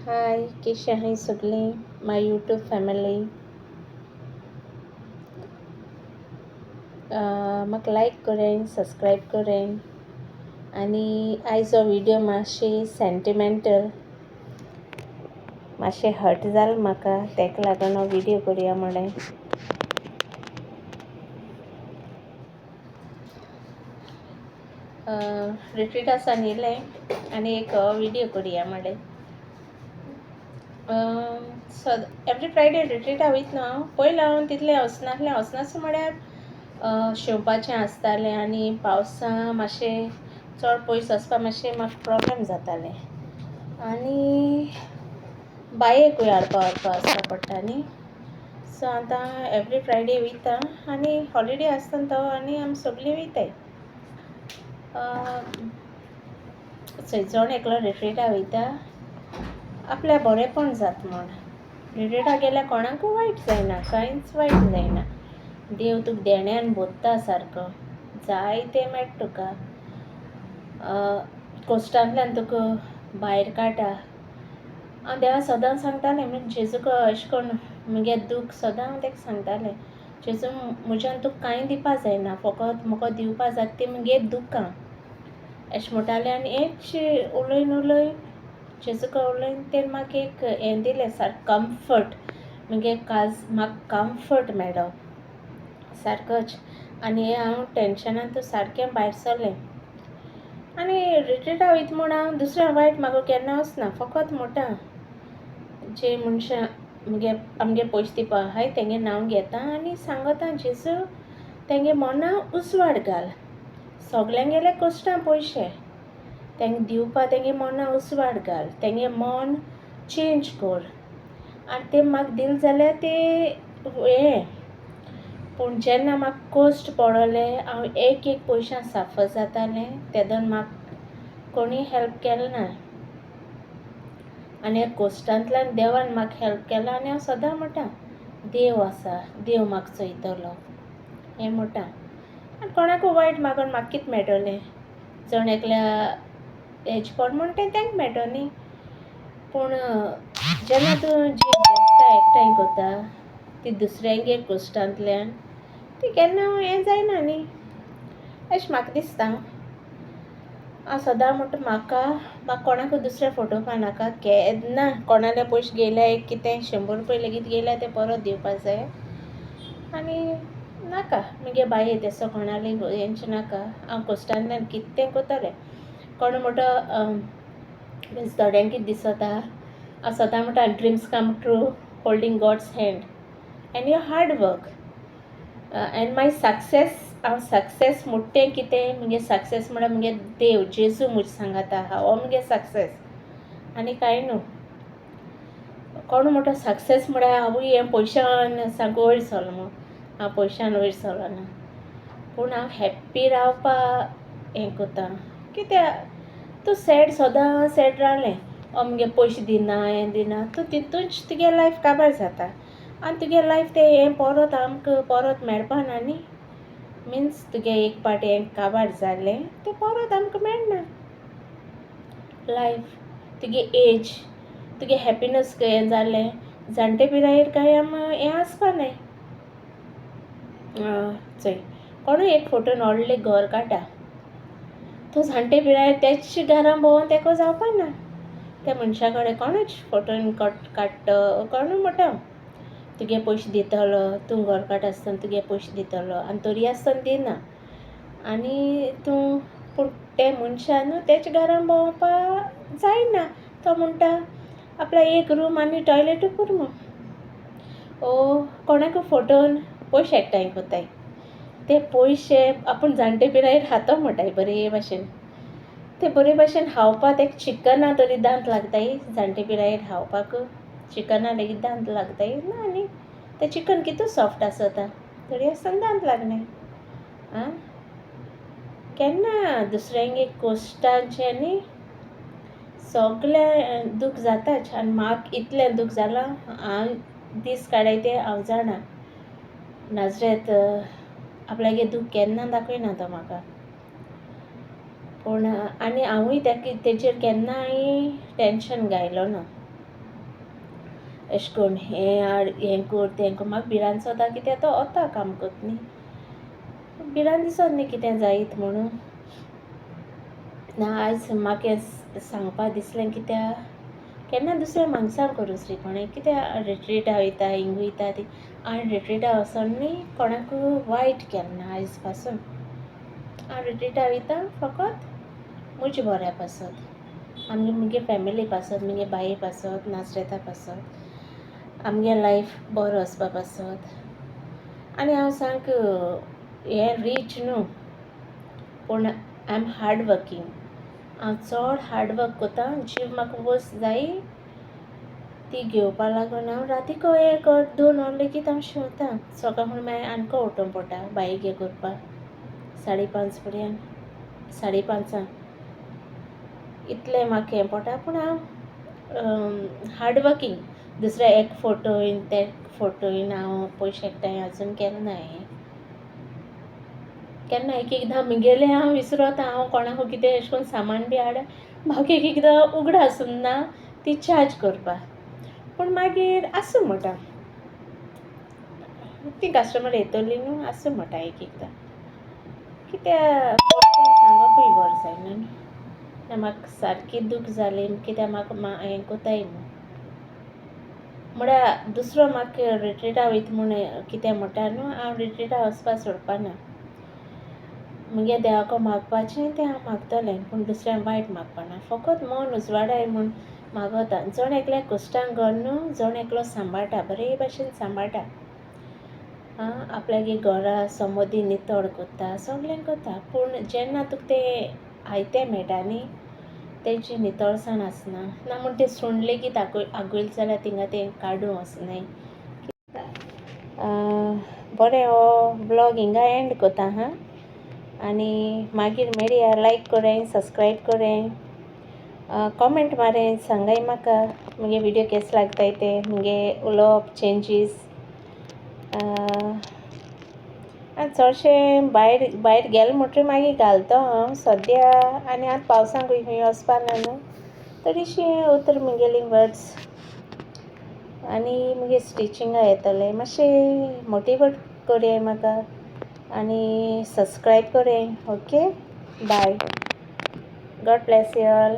हाय, कशी आहे सगळी माय यूट्यूब फॅमिली. म्हाका लायक करें, सबस्क्रायब करें. आनी आयचो व्हिडिओ मातशें सेंटिमेंटल, मातशें हर्ट जालें म्हाका, ताका लागून हांव व्हिडिओ करुया म्हणलें. रिट्रीटा सावन येयलें आनी एक व्हिडिओ करुया म्हणलें. एवरी फ्रायडे रिट्रीटा वयता हांव. पयलीं हांव तितलें वचनासलें म्हळ्यार शिंवपाचें आसतालें आनी पावसा मातशें चड पयस वचपा मातशें म्हाका प्रॉब्लेम जातालें आनी बायेकूय हाडपा व्हरपा वचपा पडटा न्ही. सो आतां एवरी फ्रायडे वयता आनी हॉलिडे आसता तो आनी आमी सगळीं वयताय. थंयसर एकलो रिट्रीटा वयता आपल्या बरेंपण जाता म्हूण. रिट्रीटा गेल्यार कोणाकूय वायट जायना, कांयच वायट जायना. देव तुका देण्यान बोत्ता सारको, जायतें मेळटा तुका. कोश्टांतल्यान तुका भायर काडटा. हांव देवा सदां सांगतालें म्हणजे जेजूक अशें करून म्हगे दूख सदां हांव ताका सांगतालें, जेजू म्हज्यान तुका कांय दिवपा जायना, फकत म्हाका दिवपा जाता ती म्हगे दुखां अशें म्हणटालें. आनी हेंच उलयन जेजूका उलयन तेणें म्हाका एक हें दिलें सारकें कम्फर्ट. म्हगे म्हाका कम्फर्ट मेळ्ळो सारकोच. आनी हें हांव टेंशनांतूं सारकें भायर सरलें. आनी रिट्रीटा वयता म्हूण हांव दुसऱ्या वायट म्हाका केन्ना वचना, फकत म्हणटा जे मनशां आमगे पयशे दिवपा आहाय तेंगे नांव घेता आनी सांगता जेजू तेंगे मोना उजवाड घाल. सगल्यांगेले कोश्टां पयशे तेंगे दिवपा, तेंगे मोना उजवाड घाल, तेंगे मोन चेंज कोर. आनी तें म्हाका दिलें जाल्यार तें हें. पूण जेन्ना म्हाका कोश्ट पडोलें हांव एक पयशां सफर जातालें, तेदोन म्हाका कोणीय हेल्प केलें ना. आनी ह्या कोश्टांतल्यान देवान म्हाका हेल्प केलां आनी हांव सदां म्हणटा देव आसा, देव म्हाका चोयतलो हें म्हणटा. आनी कोणाकूय वायट मागून म्हाका कितें मेळटलें. जण एकल्या हेज पड म्हूण तें तांकां मेळटो न्ही. पूण जेन्ना तूं जी जेस्कां एकठांय कोता ती दुसऱ्यांगेर कोश्टांतल्यान ती केन्ना हें जायना न्ही, अशें म्हाका दिसता. हांव सदां म्हणटा म्हाका कोणाकूय दुसरें फटोवपा नाका. केन्ना कोणाले पयशे घेयल्यार एक कितें 100 रुपया लेगीत घेयल्यार ते परत दिवपा जाय. आनी नाका म्हगे बाये तेसो कोणाली हेंचें नाका. हांव कोश्टांतल्यान कितें कोत्तोलें. कोण म्हणटा थोड्यांक कितें दिसोता, हांव सदां म्हणटा dreams come true holding God's hand and your hard work and my success. हांव सक्सेस म्हणटा कितें, म्हगे सक्सेस म्हळ्यार म्हगे देव जेजू म्हूज सांगाता हो म्हगे सक्सेस आनी कांय न्हू. कोण म्हणटा सक्सेस म्हळ्यार हांवूय हें पयशान सामको वयर सरलो म्हूण. हांव पयशान वयर सरलो ना. पूण हांव हॅप्पी रावपा हें कोत्ता. कित्याक तूं सदां सॅड रावलें, म्हगे पयशे दिना हें दिना, तूं तितूंच तुगे लायफ काबार जाता. आनी तुगे लायफ तें हें परत आमकां परत मेळपाना न्ही. मिन्स तुगे एक पाटी हें काबार जालें तें परत आमकां मेळना. लायफ तुगे एज तुगे हॅपिनस हें जालें जाणटे पिरायेर कांय हें आसपा नाय. चोय कोणूय एक फोटोन व्हडलें घर काडटा, तूं जाणटे पिरायेर तेच घरान भोंवोन तेका जावपा ना. त्या मनशा कडेन कोणूच फोटोन काडटा कोणूय म्हणटा तुगे पयशे दितलो, तूं घर काडटा आसतना तुगे पयशे दितलो आनी तोरी आसतना दिना. आनी तूं पूण ते मनशान तेच घरान भोंवपा जायना. तो म्हणटा आपल्या एक रूम आनी टॉयलेटूय पुरो म्हूण. कोणाकूय फोटोन पयशे एकठांय कोत्ताय. ते पयशे आपूण जाणटे पिरायेर खातो म्हणटाय बरे भाशेन. ते बरे भाशेन खावपा तेका चिकना तरी दांत लागताय. जाणटे पिरायेर खावपाक चिकना लेगीत दांत लागताय ना न्ही. तें चिकन कितू सॉफ्ट आसता, तरी आसतना दांत लागनाय. केन्ना दुसऱ्यांगे कोश्टांचें न्ही सगळें दूख जाताच. आनी म्हाका इतलें दूख जालां हांव दीस काडय ते हांव जाणा. नाजरेत आपल्यागे दूख केन्ना दाखयना तो म्हाका. पूण आनी हांवूय तेजेर केन्नाय टेंशन घायलो ना. एश कोन्न हें हाड हें कर तें कर. म्हाका भिरांत सोदा कित्याक तो वता काम कोत न्ही. भिरांत दिसोत न्ही कितें जायत म्हणून. ना आयज म्हाका हें सांगपा दिसलें कित्याक केन्ना दुसऱ्या मनशांक करूं रे कोणें कित्याक रिट्रीटा वयता हिंग वयता ती. हांवें रिट्रीटा वचोन न्ही कोणाक वायट केलें ना आयज पासून. हांव रिट्रीटा वयता फकत म्हज्या बऱ्या पासत, मुगे फॅमिली पासत, मुगे बाये पासत, नासरेता पासत, आमगे लायफ बरो वचपा पासत. आनी हांव सामक हें रीच न्हू पूण आय एम हार्ड वर्कींग. हांव चड हार्ड वर्क कोता. जीव म्हाका वस्त जायी ती घेवपा लागून हांव रातीको 1 वर 2 वर लेगीत हांव शिंवतां. सकाळ फुडें मागीर आनको उठोवं पडटा बायेक हें करपाक 5:30 पर्यंत 5:30 इतलें म्हाका हें पडटा. पूण हांव हार्ड वर्कींग. दुसऱ्या एक फोटोयन ते फोटोयन हांव पयशे एकठांय आजून केन्ना हें केन्ना एक एकदां म्हगेलें हांव विसरोता. हांव कोणाकूय कितें अशें करून सामान बी हाड म्हाका एक एकदां उगडास आसूंक ना ती चार्ज करपा. पूण मागीर आसूं म्हणटा ती कस्टमर येतली न्हू आसूं म्हणटा एक एकदां कित्याक सांगपूय बरें जायना न्हू. म्हाका सारकी दूख जालें कित्याक म्हाका हें कोताय म्हळ्यार दुसरो म्हाका रिट्रीटा वयता म्हूण कितें म्हणटा न्हू हांव रिट्रीटा वचपा सोडपाना. मुगे देवाको मागपाचें तें हांव मागतलें पूण दुसऱ्यांक वायट मागपाना. फकत मन उजवाडाय म्हूण मागोता. जण एकल्या कश्टांक घर न्हू जण एकलो सांबाळटा बरे भाशेन सांबाळटा. आपल्यागे घरा समोदी नितळ कोत्ता सगळें कोता. पूण जेन्ना तुका तें आयतें मेळटा न्ही तेजी नितळसाण आसना. ना म्हूण तें सूण लेगीत आगयलें जाल्यार तिंगा तें काडूं वचनाय. बरें हो ब्लॉग हिंगा एंड कोता आनी मागीर मेळया. लायक कोरें, सब्सक्रायब कोरें, कॉमेंट मारें, सांगाय म्हाका मुगे व्हिडिओ केस लागताय ते मुगे उलोवप चेंजीस. आनी चडशें भायर गेलें म्हणटरी मागीर घालता हांव सद्या. आनी आतां पावसांक खंय वचपाना न्हू थोडीशीं उतर मुगेलीं वर्ड्स आनी मुगे स्टिचिंगा येतलें. मातशें मोटिवेट कोरया म्हाका आनी सब्सक्रायब कोरें. Okay bye. God bless you all.